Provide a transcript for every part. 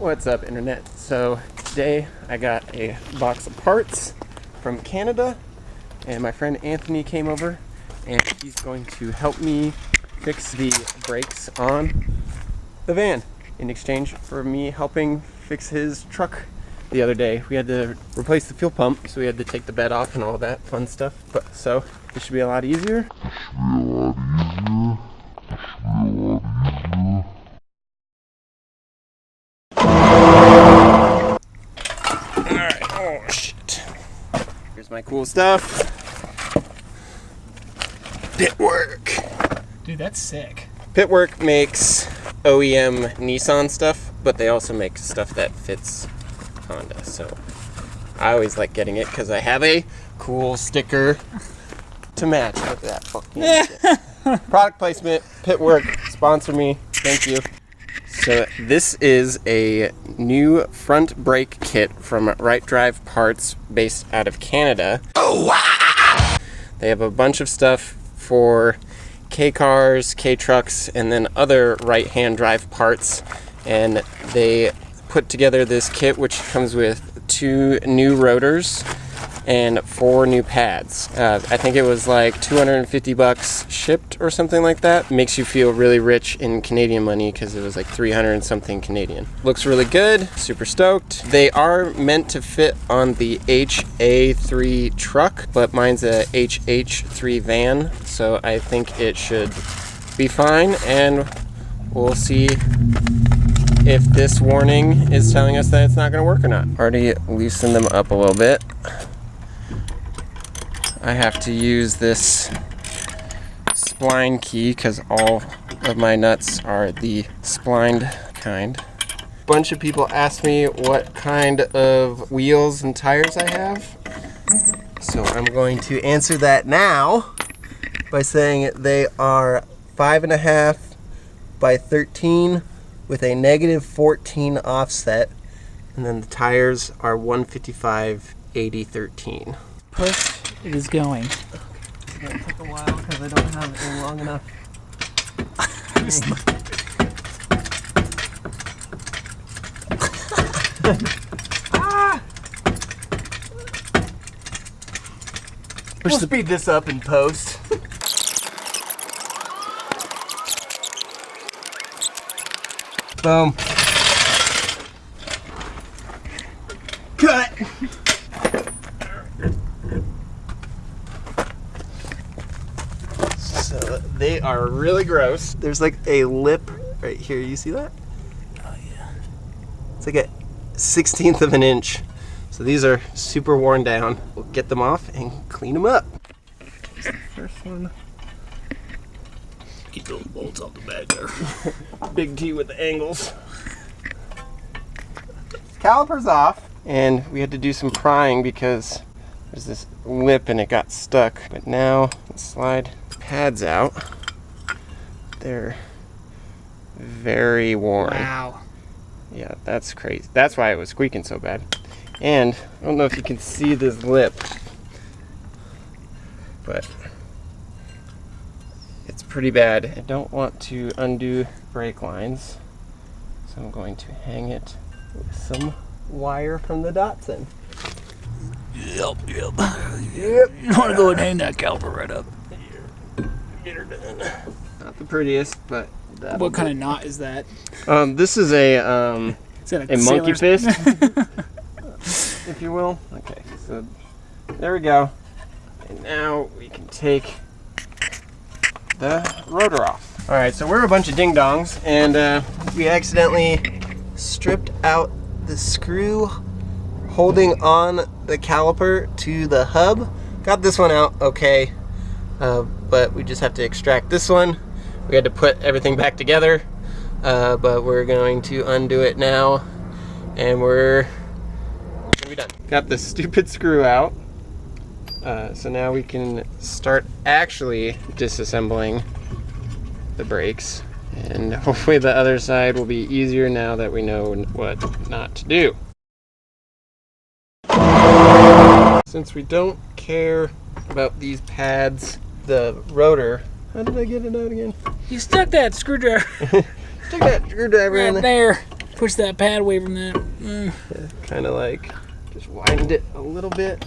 What's up, internet? So today I got a box of parts from Canada, and my friend Anthony came over and he's going to help me fix the brakes on the van in exchange for me helping fix his truck. The other day we had to replace the fuel pump, so we had to take the bed off and all that fun stuff, but so this should be a lot easier. Alright, oh shit. Here's my cool stuff. Pitwork. Dude, that's sick. Pitwork makes OEM Nissan stuff, but they also make stuff that fits Honda, so I always like getting it because I have a cool sticker to match with that fucking shit. Product placement, Pitwork, sponsor me, thank you. So this is a new front brake kit from Right Drive Parts based out of Canada. Oh, wow. They have a bunch of stuff for K cars, K trucks, and then other right-hand drive parts, and they put together this kit which comes with 2 new rotors and 4 new pads. I think it was like 250 bucks shipped or something like that. Makes you feel really rich in Canadian money because it was like 300 and something Canadian. Looks really good, super stoked. They are meant to fit on the HA3 truck, but mine's a HH3 van, so I think it should be fine, and we'll see if this warning is telling us that it's not going to work or not. Already loosened them up a little bit. I have to use this spline key because all of my nuts are the splined kind. A bunch of people asked me what kind of wheels and tires I have, so I'm going to answer that now by saying they are 5.5 by 13 with a -14 offset, and then the tires are 155/80/13. Push, it is going. It's gonna take a while because I don't have it long enough. We'll speed this up in post. Boom. Cut. So they are really gross. There's like a lip right here. You see that? Oh yeah. It's like a 1/16 of an inch. So these are super worn down. We'll get them off and clean them up. Here's the first one. Keep those bolts off the back there. Big T with the angles. Caliper's off, and we had to do some prying because there's this lip and it got stuck. But now let's slide the pads out. They're very worn. Wow. Yeah, that's crazy. That's why it was squeaking so bad. And I don't know if you can see this lip, but it's pretty bad. I don't want to undo brake lines, so I'm going to hang it with some wire from the Datsun. Yep. Yep. You want to go and hang that caliper right up. Get her done. Not the prettiest, but What kind of knot is that? this is a Is that monkey sailor's- fist, if you will. Okay, so there we go. And now we can take the rotor off. All right, so we're a bunch of ding-dongs, and we accidentally stripped out the screw holding on the caliper to the hub. Got this one out okay, but we just have to extract this one. We had to put everything back together, but we're going to undo it now, and we're gonna be done. Got the stupid screw out, so now we can start actually disassembling the brakes, and hopefully the other side will be easier now that we know what not to do. Since we don't care about these pads, the rotor, how did I get it out again? You stuck that screwdriver Stick that screwdriver in right there. there. Push that pad away from that. Yeah, kind of like just widened it a little bit.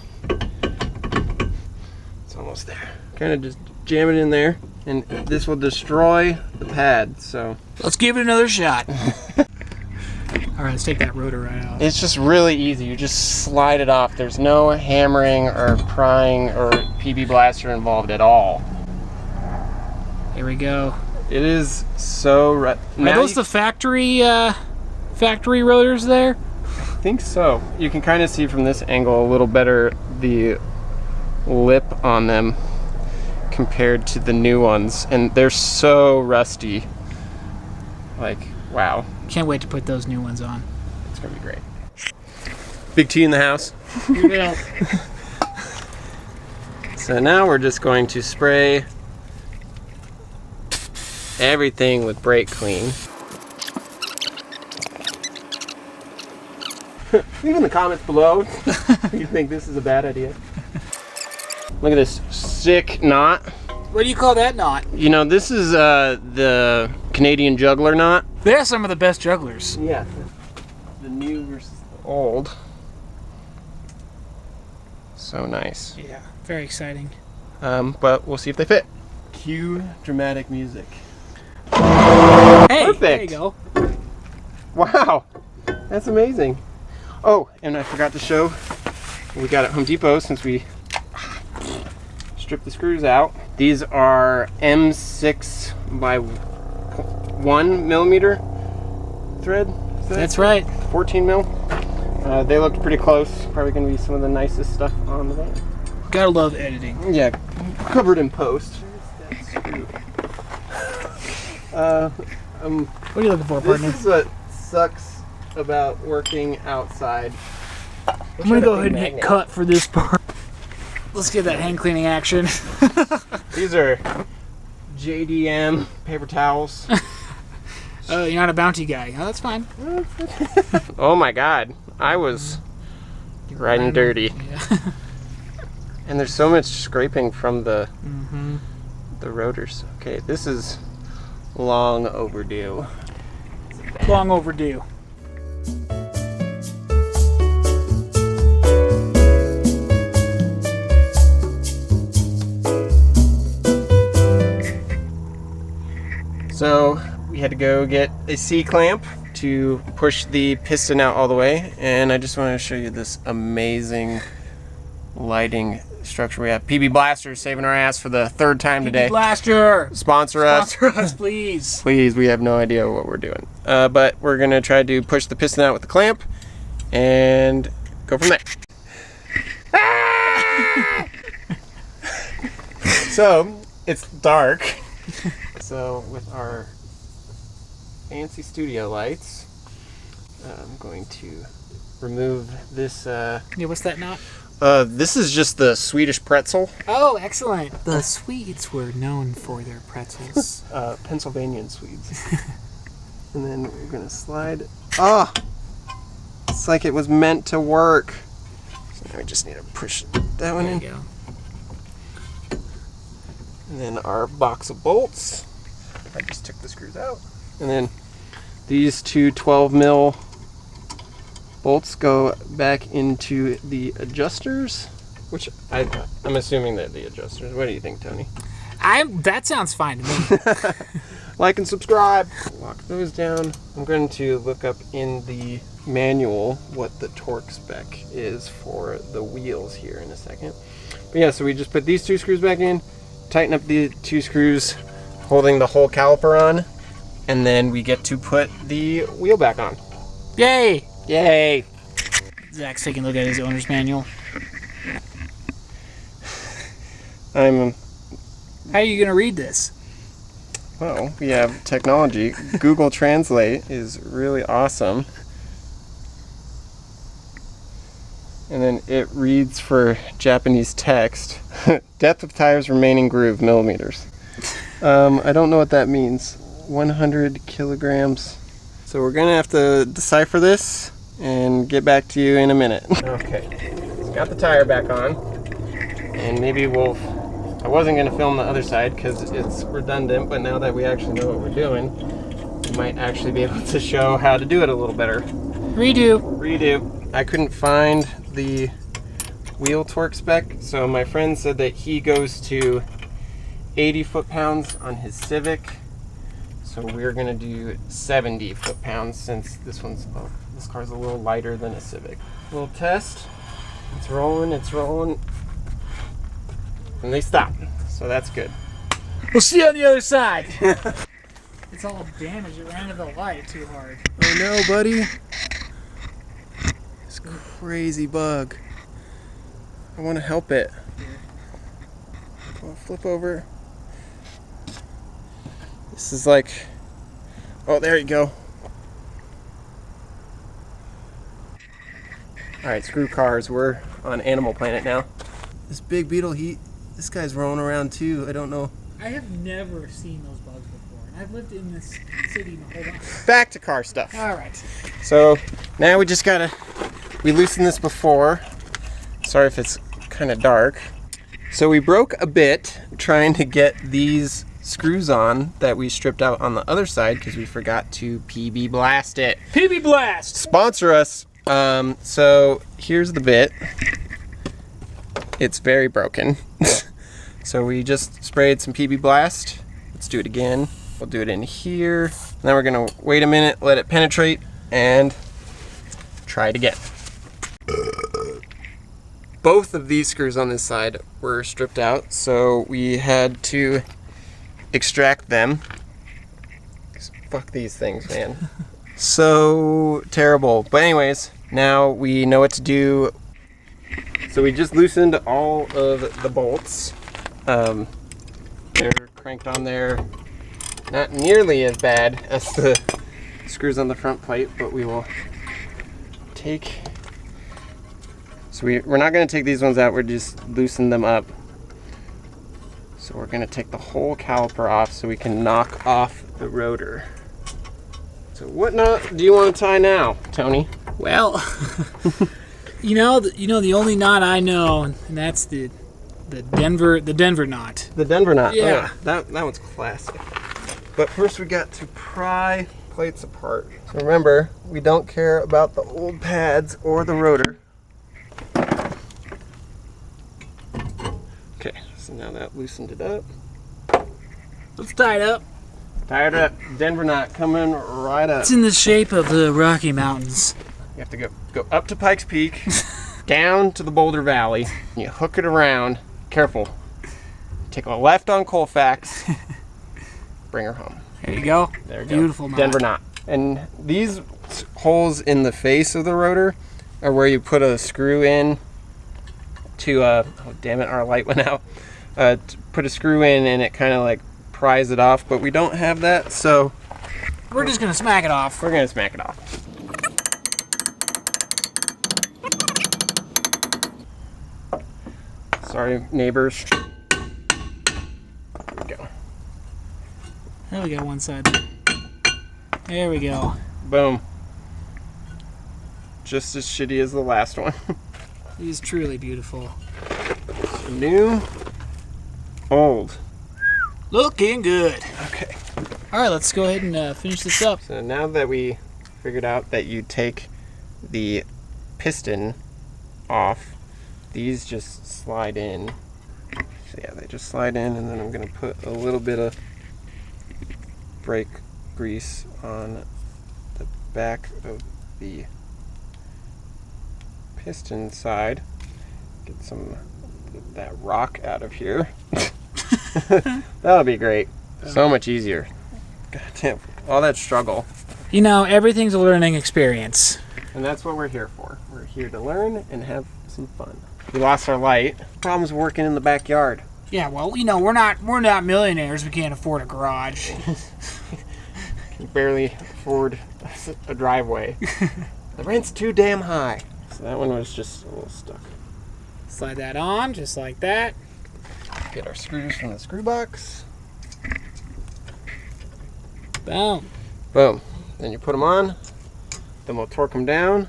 It's almost there. Kind of just jam it in there, and this will destroy the pad. So let's give it another shot. All right, let's take that rotor right out. it's just really easy. You just slide it off. There's no hammering or prying or PB blaster involved at all. Here we go. It is so. Are those the factory rotors there? I think so. You can kind of see from this angle a little better the lip on them compared to the new ones, and they're so rusty. Like, wow. Can't wait to put those new ones on. It's gonna be great. Big T in the house. Yeah. So now we're just going to spray everything with brake clean. Leave in the comments below if you think this is a bad idea. Look at this sick knot. What do you call that knot? You know, this is the Canadian juggler knot. They're some of the best jugglers. Yeah. The new versus the old. So nice. Yeah, very exciting. But we'll see if they fit. Cue dramatic music. Hey, Perfect. there you go. Wow, that's amazing. Oh, and I forgot to show, we got at Home Depot since we stripped the screws out. These are M6 by 1 millimeter thread. That's right. 14 mil. They looked pretty close. Probably gonna be some of the nicest stuff on the van. Gotta love editing. Yeah, covered in post. What are you looking for, partner? This is what sucks about working outside. I'm gonna go ahead and hit cut for this part. Let's get that hand cleaning action. These are JDM paper towels. Oh, you're not a bounty guy. Oh, that's fine. Oh my god, I was riding dirty. Yeah. And there's so much scraping from the rotors. Okay, this is long overdue. Long overdue. So we had to go get a C-clamp to push the piston out all the way, and I just want to show you this amazing lighting structure we have. PB Blaster saving our ass for the third time today. Blaster! Sponsor us. Sponsor us, please. Please, we have no idea what we're doing. But we're going to try to push the piston out with the clamp and go from there. Ah! So, it's dark. So, with our fancy studio lights, I'm going to remove this. Yeah, what's that knot? This is just the Swedish pretzel. Oh, excellent. The Swedes were known for their pretzels. Pennsylvanian Swedes. And then we're gonna slide. Ah! It's like it was meant to work. So now we just need to push that one There in. you go. And then our box of bolts. I just took the screws out. And then these two 12 mil bolts go back into the adjusters, which I'm assuming they're the adjusters. What do you think, Tony? That sounds fine to me. Like and subscribe. Lock those down. I'm going to look up in the manual what the torque spec is for the wheels here in a second. But yeah, so we just put these two screws back in, tighten up the two screws holding the whole caliper on, and then we get to put the wheel back on. Yay! Yay! Zach's taking a look at his owner's manual. How are you going to read this? Well, we have technology. Google Translate is really awesome. And then it reads for Japanese text. Depth of tires remaining groove, millimeters. I don't know what that means. 100 kilograms. So we're gonna have to decipher this and get back to you in a minute. Okay, so got the tire back on. And maybe I wasn't gonna film the other side because it's redundant, but now that we actually know what we're doing, might actually be able to show how to do it a little better. Redo. I couldn't find the wheel torque spec, so my friend said that he goes to 80 foot-pounds on his Civic, so we're gonna do 70 foot-pounds since this car's a little lighter than a Civic. Little test. It's rolling, and they stop, so that's good. We'll see you on the other side. It's all damaged. It ran into the light too hard. Oh no, buddy. This crazy bug. I want to help it. I'll flip over. This is like... Oh, there you go. Alright, screw cars. We're on Animal Planet now. This big beetle, this guy's rolling around too. I don't know. I have never seen those bugs before. And I've lived in this city my whole life. Back to car stuff. Alright. So, now we just gotta... We loosened this before. Sorry if it's kind of dark. So we broke a bit trying to get these screws on that we stripped out on the other side because we forgot to PB blast it. PB blast! Sponsor us! So here's the bit. It's very broken. So we just sprayed some PB blast. Let's do it again. We'll do it in here. Now we're gonna wait a minute, let it penetrate, and try it again. Both of these screws on this side were stripped out, so we had to extract them. Fuck these things, man. So terrible. But anyways, now we know what to do. So we just loosened all of the bolts. They're cranked on there. Not nearly as bad as the screws on the front plate, but we will take... So we're not going to take these ones out, we're just loosen them up. So we're going to take the whole caliper off so we can knock off the rotor. So what knot do you want to tie now, Tony? Well, you know the only knot I know, and that's the Denver knot. The Denver knot. Yeah. Oh, that one's classic. But first we got to pry plates apart. So remember, we don't care about the old pads or the rotor. Okay, so now that loosened it up. Let's tie it up. Tie it up. Denver knot coming right up. It's in the shape of the Rocky Mountains. You have to go up to Pikes Peak, down to the Boulder Valley, and you hook it around. Careful. Take a left on Colfax. Bring her home. There you go. There you go. Beautiful knot. Denver knot. And these holes in the face of the rotor are where you put a screw in to, oh damn it, our light went out. To put a screw in and it kind of like pries it off, but we don't have that, so we're just gonna smack it off. We're gonna smack it off. Sorry, neighbors. There we go. There we go, one side. There we go. Boom. Just as shitty as the last one. It is truly beautiful. New, old. Looking good. Okay. All right, let's go ahead and finish this up. So now that we figured out that you take the piston off, these just slide in. So yeah, they just slide in, and then I'm gonna put a little bit of brake grease on the back of the piston side. Get some of that rock out of here. That'll be great. So much easier. God damn, all that struggle. You know, everything's a learning experience. And that's what we're here for. We're here to learn and have some fun. We lost our light. Problems working in the backyard. Yeah, well, you know, we're not millionaires. We can't afford a garage. Can barely afford a driveway. The rent's too damn high. So that one was just a little stuck. Slide that on, just like that. Get our screws from the screw box. Boom. Boom. Then you put them on. Then we'll torque them down.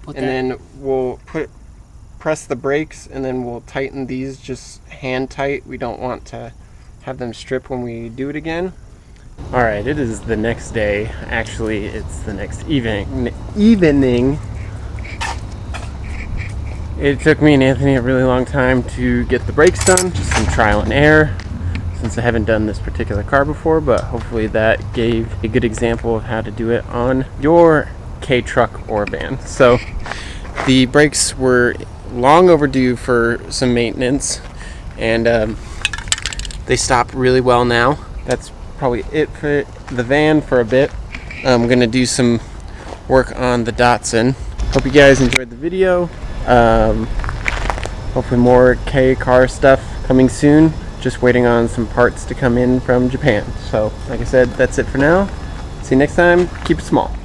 Then we'll press the brakes, and then we'll tighten these just hand tight. We don't want to have them strip when we do it again. Alright, it is the next day. Actually, it's the next evening. It took me and Anthony a really long time to get the brakes done, just some trial and error, since I haven't done this particular car before, but hopefully that gave a good example of how to do it on your K truck or van. So the brakes were long overdue for some maintenance, and they stop really well now. That's probably it for the van for a bit. I'm gonna do some work on the Datsun. Hope you guys enjoyed the video. Hopefully more K car stuff coming soon. Just waiting on some parts to come in from Japan. So like I said, that's it for now. See you next time. Keep it small.